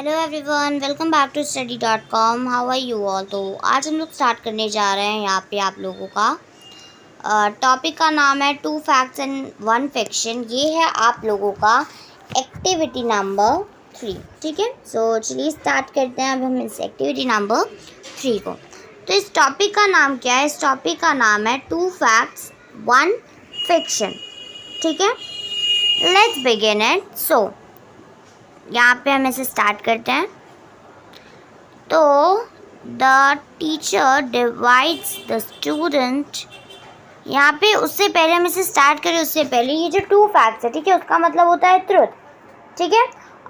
Hello everyone, welcome back to study.com। How are you all. तो आज हम लोग स्टार्ट करने जा रहे हैं यहाँ पे आप लोगों का टॉपिक का नाम है 2 फैक्ट्स एंड 1 फिक्शन। ये है आप लोगों का एक्टिविटी नंबर 3। ठीक है, सो चलिए स्टार्ट करते हैं अब हम इस एक्टिविटी नंबर 3 को। तो इस टॉपिक का नाम क्या है? इस टॉपिक का नाम है 2 फैक्ट्स 1 फिक्शन। ठीक है, लेट्स बिगिन इट। सो यहाँ पे हम इसे स्टार्ट करते हैं। तो the teacher divides the student, यहाँ पे उससे पहले हम इसे स्टार्ट करें उससे पहले ये जो 2 फैक्ट्स है, ठीक है, उसका मतलब होता है ट्रुथ। ठीक है,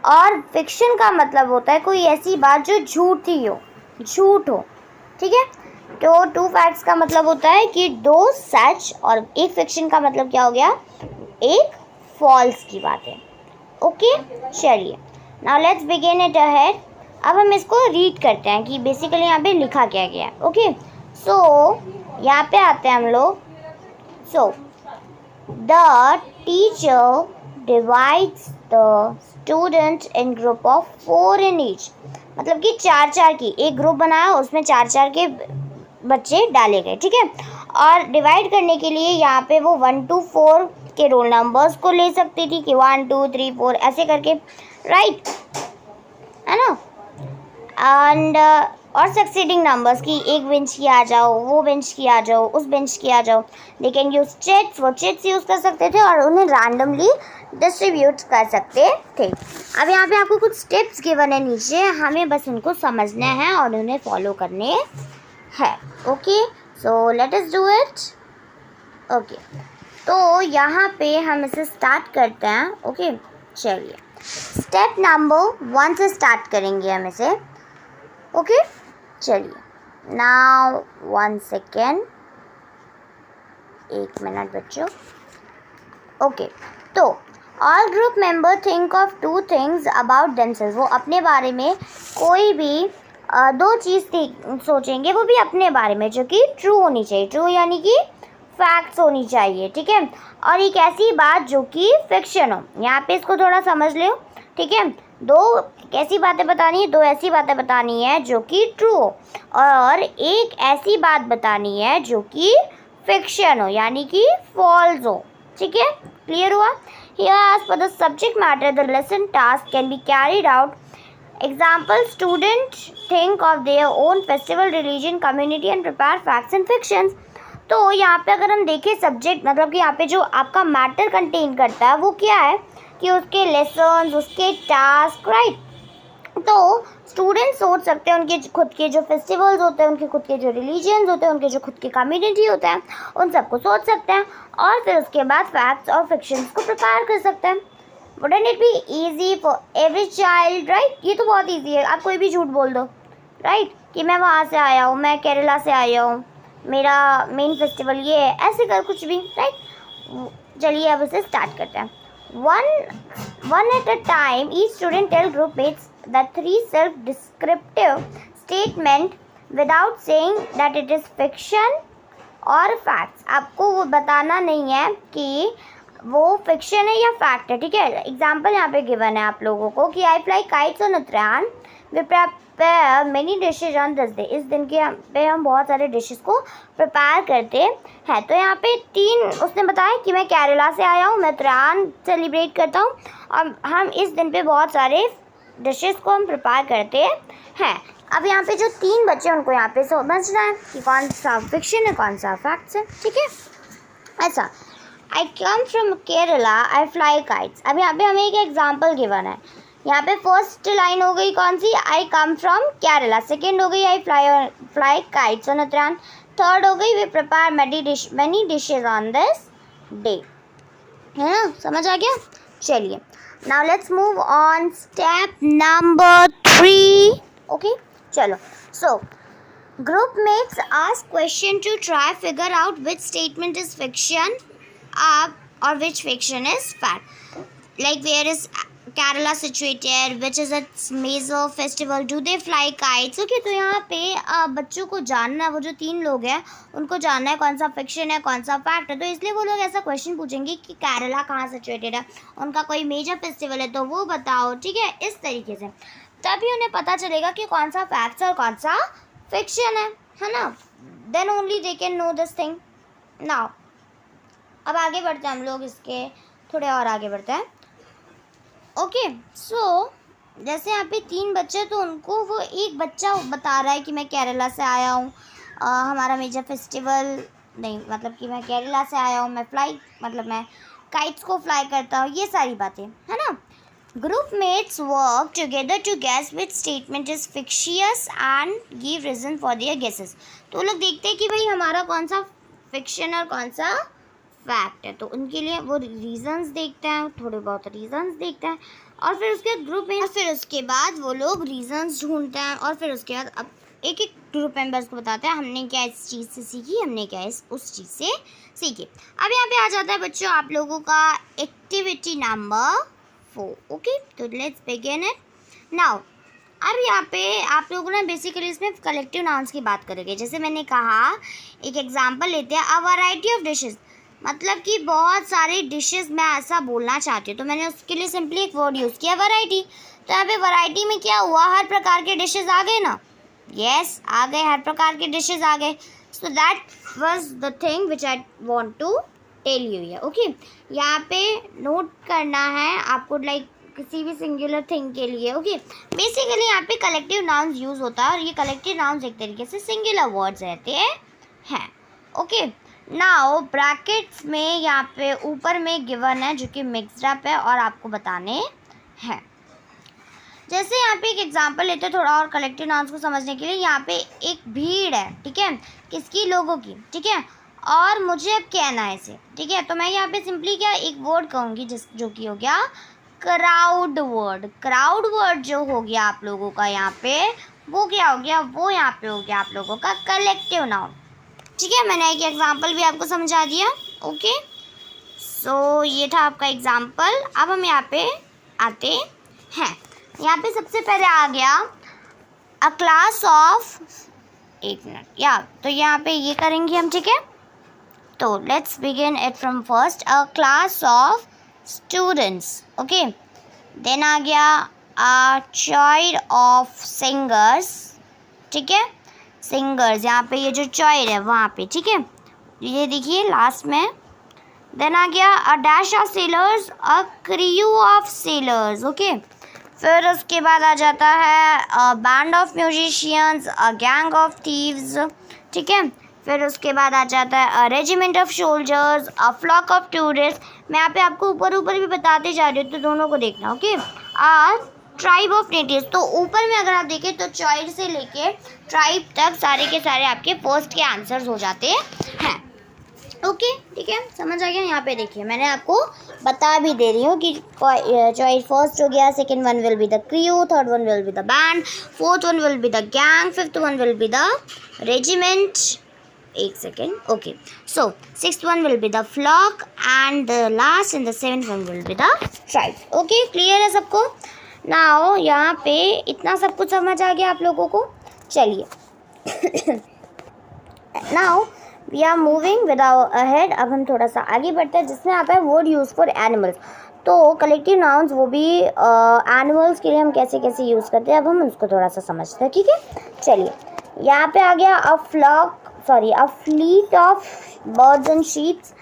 और फिक्शन का मतलब होता है कोई ऐसी बात जो झूठी हो, झूठ हो। ठीक है, तो 2 फैक्ट्स का मतलब होता है कि 2 सच, और एक फिक्शन का मतलब क्या हो गया? एक फॉल्स की बात है। ओके, चलिए now let's begin it ahead. अब हम इसको रीड करते हैं कि बेसिकली यहाँ पे लिखा क्या गया है। ओके, सो यहाँ पे आते हैं हम लोग। So the teacher divides the student in group of 4 in each, मतलब कि 4-4 की एक ग्रुप बनाया, उसमें 4-4 के बच्चे डाले गए। ठीक है, और डिवाइड करने के लिए यहाँ पे वो 1 to 4 के रोल नंबर्स को ले सकती थी कि 1 2 3 4 ऐसे करके, राइट है ना। एंड और सक्सीडिंग नंबर्स की एक बेंच की आ जाओ, वो बेंच की आ जाओ, उस बेंच की आ जाओ। दे कैन यूज चिट्स, वो चिट्स यूज़ कर सकते थे और उन्हें रैंडमली डिस्ट्रीब्यूट कर सकते थे। अब यहाँ पे आपको कुछ स्टेप्स गिवन है नीचे, हमें बस उनको समझना है और उन्हें फॉलो करने है। Okay, so let us do it. Okay, तो यहाँ पे हम इसे स्टार्ट करते हैं। ओके, चलिए स्टेप नंबर 1 से स्टार्ट करेंगे हम इसे। ओके, चलिए नाउ 1 सेकेंड, 1 मिनट बच्चों। ओके, तो all group member think of 2 things about themselves, वो अपने बारे में कोई भी 2 चीज़ सोचेंगे, वो भी अपने बारे में, जो कि ट्रू होनी चाहिए। ट्रू यानी कि फैक्ट्स होनी चाहिए। ठीक है, और एक ऐसी बात जो कि फिक्शन हो। यहाँ पे इसको थोड़ा समझ लो। ठीक है, 2 कैसी बातें बतानी है? 2 ऐसी बातें बतानी है जो कि ट्रू हो, और एक ऐसी बात बतानी है जो कि फिक्शन हो यानी कि फॉल्स हो। ठीक है, क्लियर हुआ? Here as per the subject matter the lesson task can be carried out. Example, students think of their own festival, religion, community and prepare facts and fictions. तो यहाँ पे अगर हम देखें सब्जेक्ट, मतलब कि यहाँ पे जो आपका मैटर कंटेन करता है वो क्या है कि उसके लेसन्स, उसके टास्क, राइट। तो स्टूडेंट सोच सकते हैं उनके खुद के जो फेस्टिवल्स होते हैं, उनके खुद के जो रिलीजन्स होते हैं, उनके जो खुद के कम्युनिटी होते हैं, उन सबको सोच सकते हैं और फिर उसके बाद फैक्ट्स और फिक्शंस को प्रिपेयर कर सकते हैं। Wouldn't it be easy for every child, right? ये तो बहुत ईजी है, आप कोई भी झूठ बोल दो, राइट, कि मैं वहाँ से आया हूँ, मैं केरला से आया हूँ, मेरा मेन फेस्टिवल ये है, ऐसे कर कुछ भी, राइट। चलिए अब इसे स्टार्ट करते हैं। One at a time, each student tell groupmates the 3 self-descriptive statement without saying that it is fiction और facts। आपको वो बताना नहीं है कि वो फिक्शन है या फैक्ट है। ठीक है, एग्जाम्पल यहाँ पे गिवन है आप लोगों को कि I fly kites on Uttarayan, we prepare many dishes on this day. इस दिन के पे हम बहुत सारे डिशेस को प्रिपेयर करते हैं। तो यहाँ पे 3 उसने बताया कि मैं केरला से आया हूँ, मैं उत्तरायण सेलिब्रेट करता हूँ और हम इस दिन पे बहुत सारे डिशेस को हम प्रिपेयर करते हैं। अब यहाँ पे जो 3 बच्चे उनको यहाँ पे समझना है कि कौन सा फिक्शन है, कौन सा फैक्ट्स है। ठीक है, ऐसा I come from Kerala, I fly kites. अब यहाँ पे हमें एक एग्जाम्पल गिवन है। यहाँ पे फर्स्ट लाइन हो गई कौन सी? I come from Kerala. Second हो गई I fly kites on Uttarayan. Third हो गई we prepare many dishes on this day. है ना, समझ आ गया? चलिए now let's move on step number 3। Okay, चलो। So group mates ask question to try figure out which statement is fiction or which fiction is fact. Like where is Kerala situated, which is its major festival, do they fly kites? Okay, तो यहाँ पे बच्चों को जानना है, वो जो 3 लोग हैं उनको जानना है कौन सा फिक्शन है कौन सा फैक्ट है। तो इसलिए वो लोग ऐसा क्वेश्चन पूछेंगे कि केरला कहाँ सिचुएटेड है, उनका कोई मेजर फेस्टिवल है तो वो बताओ। ठीक है, इस तरीके से तभी उन्हें पता चलेगा कि कौन सा फैक्ट्स और कौन सा फिक्शन है ना. Then only they can know this thing. Now अब आगे बढ़ते हैं हम लोग, इसके थोड़े और आगे बढ़ते हैं. ओके सो जैसे यहाँ पे 3 बच्चे, तो उनको वो एक बच्चा बता रहा है कि मैं केरला से आया हूँ, हमारा मेजर फेस्टिवल नहीं, मतलब कि मैं केरला से आया हूँ, मैं मैं काइट्स को फ्लाई करता हूँ, ये सारी बातें है ना. Group mates work together to guess which statement is fictitious and give reason for their guesses. तो लोग देखते हैं कि भाई हमारा कौन सा फिक्शन और कौन सा फैक्ट है, तो उनके लिए वो रीजंस देखते हैं, थोड़े बहुत रीजंस देखते हैं, और फिर उसके ग्रुप में, फिर उसके बाद वो लोग रीजंस ढूंढते हैं, और फिर उसके बाद अब एक एक ग्रुप मेंबर्स को बताते हैं हमने क्या इस चीज़ से सीखी, हमने क्या उस चीज़ से सीखी. अब यहाँ पे आ जाता है बच्चों आप लोगों का एक्टिविटी नंबर 4. ओके तो लेट्स बिगिन इट नाउ. अब यहाँ पे आप लोगों ने बेसिकली इसमें कलेक्टिव नाउन्स की बात करेंगे. जैसे मैंने कहा, एक एग्जाम्पल लेते हैं, अ वैरायटी ऑफ डिशेज, मतलब कि बहुत सारे डिशेस मैं ऐसा बोलना चाहती हूँ, तो मैंने उसके लिए सिंपली एक वर्ड यूज़ किया वैरायटी. तो यहाँ पे वैरायटी में क्या हुआ, हर प्रकार के डिशेस आ गए ना. यस आ गए, हर प्रकार के डिशेस आ गए. So that was the thing which I want to tell you here. Okay यहाँ पे नोट करना है आपको, लाइक किसी भी सिंगुलर थिंग के लिए. ओके बेसिकली यहाँ पे कलेक्टिव नाउन्स यूज़ होता है, और ये कलेक्टिव नाउन्स एक तरीके से सिंगुलर वर्ड्स रहते हैं. ओके नाउ ब्रैकेट्स में यहाँ पे ऊपर में गिवन है जो कि मिक्सड अप है और आपको बताने हैं. जैसे यहाँ पे एक एग्जांपल लेते हैं थोड़ा और कलेक्टिव नाउन्स को समझने के लिए. यहाँ पे एक भीड़ है, ठीक है, किसकी, लोगों की, ठीक है, और मुझे अब कहना है इसे, ठीक है. तो मैं यहाँ पे सिंपली क्या एक वर्ड कहूँगी जो कि हो गया क्राउड वर्ड. क्राउड वर्ड जो हो गया आप लोगों का यहाँ पे, वो क्या हो गया, वो यहाँ पे हो गया आप लोगों का कलेक्टिव नाउन. ठीक है, मैंने एक एग्जाम्पल भी आपको समझा दिया. ओके सो ये था आपका एग्जाम्पल. अब हम यहाँ पे आते हैं. यहाँ पे सबसे पहले आ गया अ क्लास ऑफ, एक मिनट या, तो यहाँ पे ये करेंगे हम, ठीक है. तो let's begin it from first, a class of students. Okay then आ गया अ चाइल्ड ऑफ सिंगर्स, ठीक है, सिंगर्स, यहाँ पे ये जो चॉइर है वहाँ पे, ठीक है, ये देखिए लास्ट में. देन आ गया a dash of sailors, a crew of sailors. Okay फिर उसके बाद आ जाता है a band of musicians, a gang of thieves, ठीक है. फिर उसके बाद आ जाता है a regiment of soldiers, a flock of tourist. मैं यहाँ पे आपको ऊपर ऊपर भी बताते जा रही हूँ, तो दोनों को देखना. ओके ट्राइब ऑफ नेटिव्स, तो ऊपर में अगर आप देखें तो चाइल्ड से लेके ट्राइब तक सारे के सारे आपके फर्स्ट के आंसर्स हो जाते हैं. ओके ठीक है, समझ आ गया. यहाँ पे देखिए मैंने आपको बता भी दे रही हूँ कि चॉइस फर्स्ट हो गया, second one will be the crew, third one will be the band, fourth one will be the gang, fifth one will be the regiment, एक second. Okay so sixth one will be the flock and the last and the seventh one will be the tribe. Okay clear है सबको. Now यहाँ पे इतना सब कुछ समझ आ गया आप लोगों को. चलिए now we are moving with ahead. अब हम थोड़ा सा आगे बढ़ते हैं, जिसमें आता है वर्ड यूज फॉर एनिमल्स. तो कलेक्टिव नाउन्स वो भी एनिमल्स के लिए हम कैसे कैसे यूज़ करते हैं, अब हम उसको थोड़ा सा समझते हैं. ठीक है चलिए, यहाँ पे आ गया a fleet of birds and sheeps,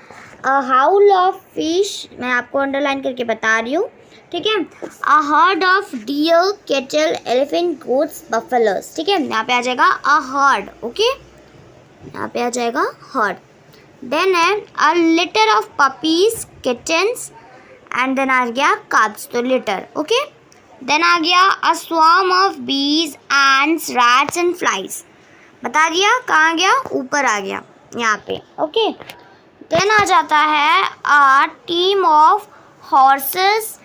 a haul of fish, मैं आपको अंडरलाइन करके बता रही हूँ, ठीक है. A herd of deer, cattle, elephant, goats, buffaloes. ठीक है, यहाँ पे आ जाएगा अ हर्ड. ओके यहाँ पे आ जाएगा हर्ड. देन है a litter of puppies, kittens, and then आ गया कब्स, तो लिटर. ओके देन आ गया a swarm of bees, ants, rats and flies. बता दिया कहाँ गया, ऊपर आ गया यहाँ पे. ओके देन आ जाता है a team of horses,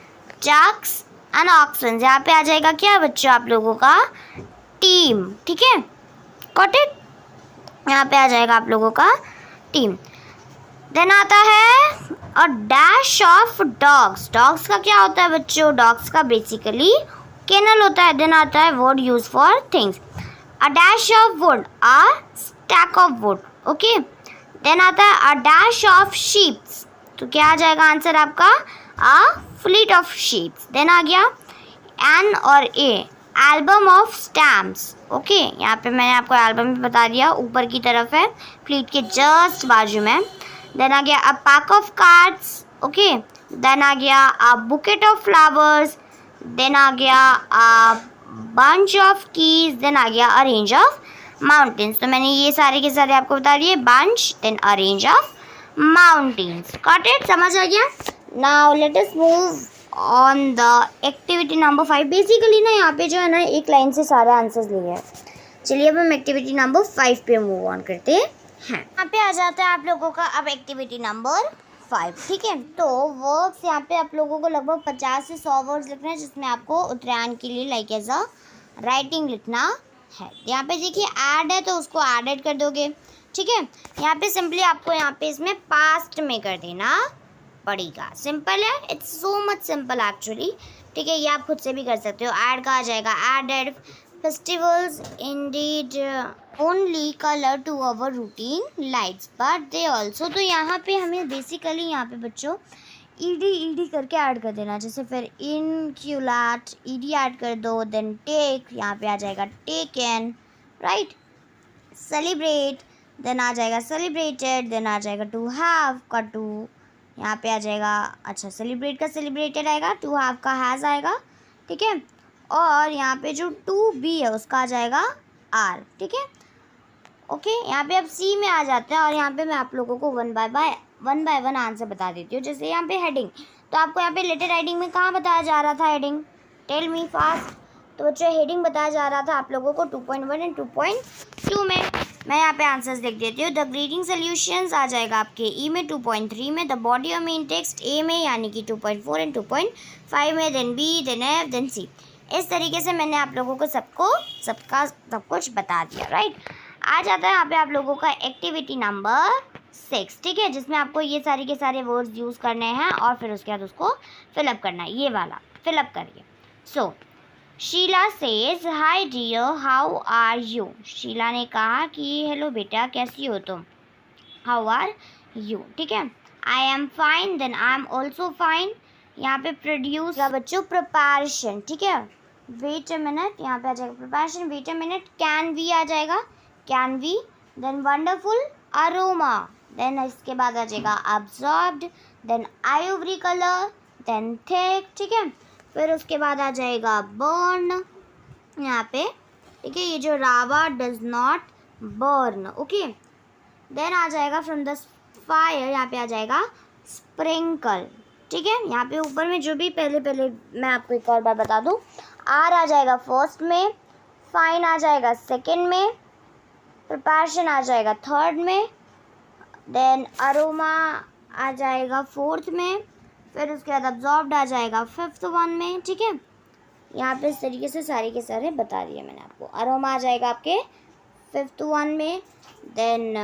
ducks and oxen. यहाँ पे आ जाएगा क्या बच्चों आप लोगों का टीम. ठीक है गॉट इट, यहाँ पे आ जाएगा आप लोगों का टीम. देन आता है अ डैश ऑफ डॉग्स. डॉग्स का क्या होता है बच्चों, डॉग्स का बेसिकली केनल होता है. देन आता है word use for things, a dash of wood, a stack of wood. Okay then आता है अ डैश ऑफ शीप्स, तो क्या आ जाएगा आंसर आपका, a fleet of ships. Then आ गया एन और a, album of stamps. Okay, यहाँ पे मैंने आपको एल्बम भी बता दिया, ऊपर की तरफ है, फ्लीट के जस्ट बाजू में। देन आ गया a pack of cards. Okay, then आ गया a bouquet of flowers, then आ गया a bunch of keys, then आ गया अ रेंज ऑफ माउंटेन्स। तो मैंने ये सारे के सारे आपको बता दिए, bunch then a range of mountains. Got it, समझ आ गया। Now let us move on the activity number 5। Basically ना यहाँ पे जो है ना एक लाइन से सारे आंसर्स लिए हैं। चलिए अब हम एक्टिविटी नंबर 5 पे मूव ऑन करते हैं। यहाँ पे आ जाता है आप लोगों का अब एक्टिविटी नंबर 5। ठीक है, तो वर्ड्स यहाँ पे आप लोगों को लगभग 50 से 100 वर्ड्स लिखना है, जिसमें आपको उत्तरायण के लिए लाइक एज अ राइटिंग लिखना है। यहाँ पे देखिए ऐड है तो उसको एडेड कर दोगे। ठीक है, यहाँ पे सिंपली आपको यहाँ पे इसमें पास्ट में कर देना पड़ेगा। सिंपल है, it's so much simple actually. ठीक है, ये आप खुद से भी कर सकते हो। ऐड का आ जाएगा added festivals indeed only colour to our routine lights but they also. तो यहाँ पे हमें बेसिकली यहाँ पे बच्चों ईडी करके ऐड कर देना। जैसे फिर इनक्यूलेट ईडी ऐड कर दो, देन टेक, यहाँ पे आ जाएगा टेकन, राइट। सेलिब्रेट, देन आ जाएगा सेलिब्रेटेड, देन आ जाएगा टू हैव का टू, यहाँ पे आ जाएगा, अच्छा सेलिब्रेट का सेलिब्रेटेड आएगा, टू हैव का हैज़ आएगा। ठीक है, और यहाँ पे जो टू बी है उसका आ जाएगा आर। ठीक है, ओके, यहाँ पे अब सी में आ जाते हैं और यहाँ पे मैं आप लोगों को वन बाय वन आंसर बता देती हूँ। जैसे यहाँ पे हेडिंग, तो आपको यहाँ पे लेटर राइटिंग में कहाँ बताया जा रहा था हेडिंग, टेल मी फास्ट। तो बच्चों हेडिंग बताया जा रहा था आप लोगों को 2.1 एंड 2.2 में। मैं यहाँ पे आंसर्स लिख देती हूँ। द ग्रीटिंग सॉल्यूशंस आ जाएगा आपके ई में 2.3 में, the body of main text A में यानी कि 2.4 एंड 2.5 में, then B, then F, then C. इस तरीके से मैंने आप लोगों को सबका सब कुछ बता दिया, राइट। आ जाता है यहाँ पे आप लोगों का एक्टिविटी नंबर 6। ठीक है, जिसमें आपको ये सारे के सारे वर्ड्स यूज़ करने हैं और फिर उसके बाद उसको फिलअप करना है। ये वाला फिलअप करिए। So Sheila says hi dear how are you. Sheila ने कहा कि हेलो बेटा कैसी हो तुम, हाउ आर यू। ठीक है, I am fine, then I am also fine. यहाँ पे प्रोड्यूस का बच्चों प्रिपरेशन। ठीक है, वेट अ मिनट, यहाँ पे आ जाएगा preparation, wait a minute, can we आ जाएगा, can we, then wonderful aroma, then इसके बाद आ जाएगा absorbed, then ivory colour, then thick. ठीक है, फिर उसके बाद आ जाएगा बर्न यहाँ पे। ठीक है, ये जो rava does not burn. Okay, then आ जाएगा फ्रॉम द फायर, यहाँ पे आ जाएगा स्प्रिंकल। ठीक है, यहाँ पे ऊपर में जो भी पहले मैं आपको एक और बार बता दूँ, आर आ जाएगा फर्स्ट में, फाइन आ जाएगा सेकंड में, प्रिपरेशन आ जाएगा थर्ड में, देन अरोमा आ जाएगा फोर्थ में, फिर उसके बाद अब्जॉर्ब्ड आ जाएगा फिफ्थ वन में। ठीक है, यहाँ पे इस तरीके से सारे के सारे बता दिए मैंने आपको। अरोमा आ जाएगा आपके फिफ्थ वन में, देन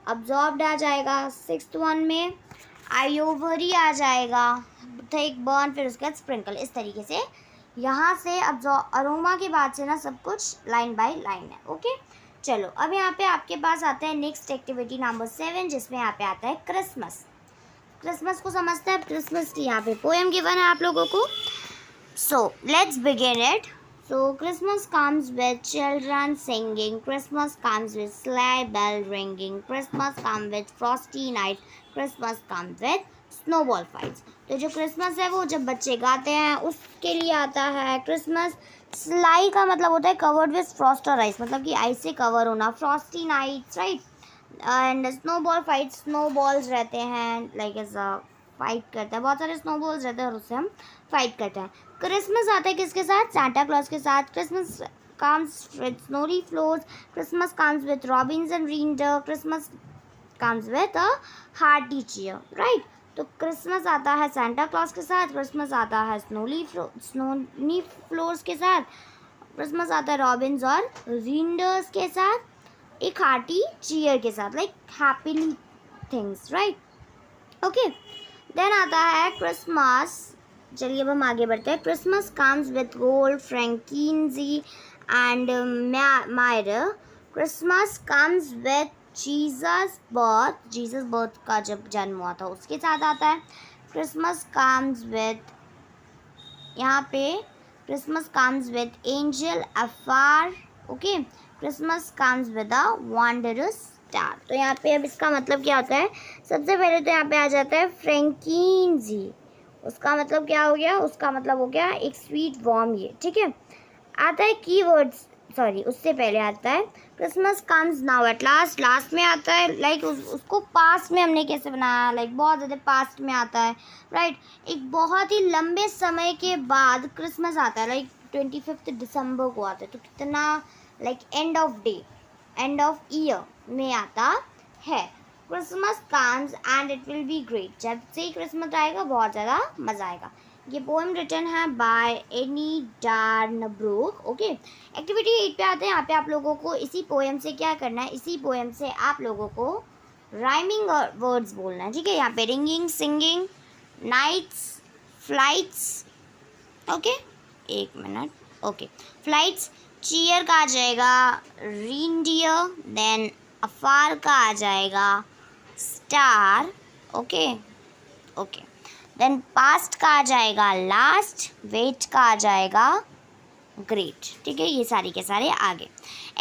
अब्जॉर्ब्ड आ जाएगा सिक्स्थ वन में, आयोवरी आ जाएगा, थिक, बर्न, फिर उसके बाद स्प्रिंकल। इस तरीके से यहाँ से अरोमा के बाद से ना सब कुछ लाइन बाय लाइन है। ओके, चलो अब यहाँ पे आपके पास आता है नेक्स्ट एक्टिविटी नंबर 7, जिसमें यहाँ पे आता है क्रिसमस। क्रिसमस को समझते हैं। क्रिसमस की यहाँ पे पोएम गिवन है आप लोगों को। So let's begin it. So Christmas comes with children singing, Christmas comes with sleigh bell ringing, Christmas comes with frosty nights, Christmas comes with snowball fights। तो जो क्रिसमस है वो जब बच्चे गाते हैं उसके लिए आता है। क्रिसमस स्लाई का मतलब होता है कवर्ड विद फ्रॉस्ट और आइस, मतलब कि आइस से कवर होना। Frosty nights, right, and snowball fights, snowballs रहते हैं, लाइक एज फाइट करते हैं, बहुत सारे स्नोबॉल्स रहते हैं और उससे हम फाइट करते हैं। क्रिसमस आता है किसके साथ, सांता क्लॉज के साथ। Christmas comes with snowy floors, Christmas comes with robins and reindeer, Christmas comes with a hearty cheer, right. तो क्रिसमस आता है सांता क्लॉज के साथ, क्रिसमस आता है स्नोनी फ्लोर्स के साथ, क्रिसमस आता है रॉबिन्स और रींडर्स के साथ, एक हार्टी चीयर के साथ, like happily things, right. Okay, then आता है क्रिसमस। चलिए अब हम आगे बढ़ते हैं। Christmas comes with gold, frankincense and myrrh. Christmas comes with Jesus birth का जब जन्म हुआ था उसके साथ आता है। क्रिसमस कम्स विथ यहाँ पे Christmas comes with angel afar. Okay, Christmas comes with a wondrous star. तो यहाँ पे अब इसका मतलब क्या होता है? सबसे पहले तो यहाँ पे आ जाता है फ्रेंकीनजी. उसका मतलब क्या हो गया? उसका मतलब हो गया एक स्वीट वॉर्म ये. ठीक है, आता है कीवर्ड्स, सॉरी उससे पहले आता है Christmas comes now at last. Last में आता है लाइक उसको पास्ट में हमने कैसे बनाया, लाइक बहुत ज़्यादा पास्ट में आता है, राइट. एक बहुत ही लंबे समय के बाद क्रिसमस आता है, लाइक 25 दिसंबर को आता है. तो कितना like end of day, end of year में आता है. Christmas comes and it will be great. जब से ही क्रिसमस आएगा बहुत ज़्यादा मज़ा आएगा. ये पोएम रिटन है बाय एनी डार्नब्रूक. ओके, एक्टिविटी 8 पे आते हैं. यहाँ पे आप लोगों को इसी पोएम से क्या करना है, इसी पोएम से आप लोगों को राइमिंग वर्ड्स बोलना है. ठीक है, यहाँ पे ringing, singing, nights, flights. Okay, एक मिनट. ओके, फ्लाइट्स, चीयर का आ जाएगा रेनडियर, देन अफार का आ जाएगा star. Okay okay, then past का आ जाएगा लास्ट, वेट का आ जाएगा ग्रेट. ठीक है, ये सारी के सारे आगे.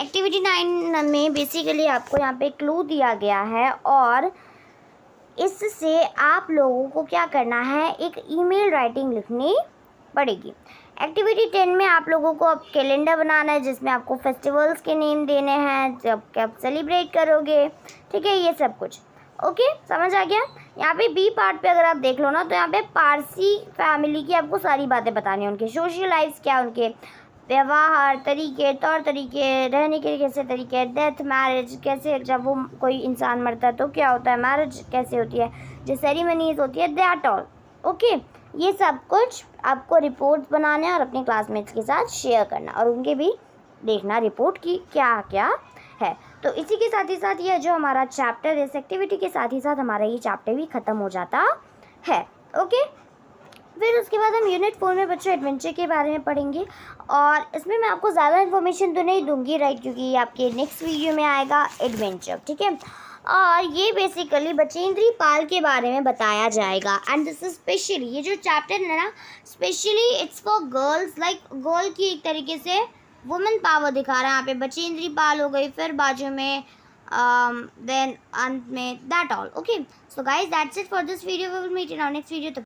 एक्टिविटी 9 में बेसिकली आपको यहाँ पे क्लू दिया गया है और इससे आप लोगों को क्या करना है, एक ईमेल राइटिंग लिखनी पड़ेगी. एक्टिविटी 10 में आप लोगों को अब कैलेंडर बनाना है जिसमें आपको फेस्टिवल्स के नेम देने हैं, जब कब सेलिब्रेट करोगे. ठीक है, ये सब कुछ. ओके, समझ आ गया. यहाँ पे बी पार्ट पे अगर आप देख लो ना, तो यहाँ पे पारसी फैमिली की आपको सारी बातें बतानी है. उनके सोशल लाइफ्स क्या, उनके व्यवहार, तरीके, तौर तरीके, रहने के कैसे तरीके, डेथ, मैरिज कैसे, जब वो कोई इंसान मरता है तो क्या होता है, मैरिज कैसे होती है, जो सेरेमनीज होती है, दैट ऑल. ओके, ये सब कुछ आपको रिपोर्ट्स बनाने और अपने क्लासमेट्स के साथ शेयर करना और उनके भी देखना रिपोर्ट की क्या क्या है. तो इसी के साथ ही साथ ये जो हमारा चैप्टर है, इस एक्टिविटी के साथ ही साथ हमारा ये चैप्टर भी ख़त्म हो जाता है. ओके, फिर उसके बाद हम यूनिट 4 में बच्चों एडवेंचर के बारे में पढ़ेंगे और इसमें मैं आपको ज़्यादा इन्फॉर्मेशन तो नहीं दूंगी, राइट, क्योंकि ये आपके नेक्स्ट वीडियो में आएगा एडवेंचर. ठीक है, और ये बेसिकली बचेंद्री पाल के बारे में बताया जाएगा. एंड दिस इज स्पेशली, ये जो चैप्टर है ना, specially it's for girls, like girl की एक तरीके से वुमेन पावर दिखा रहा है. यहाँ पे बचेंद्री पाल हो गई, फिर बाजू में देन अंत में that all. Okay, so guys that's it for this video. We will meet in our next video.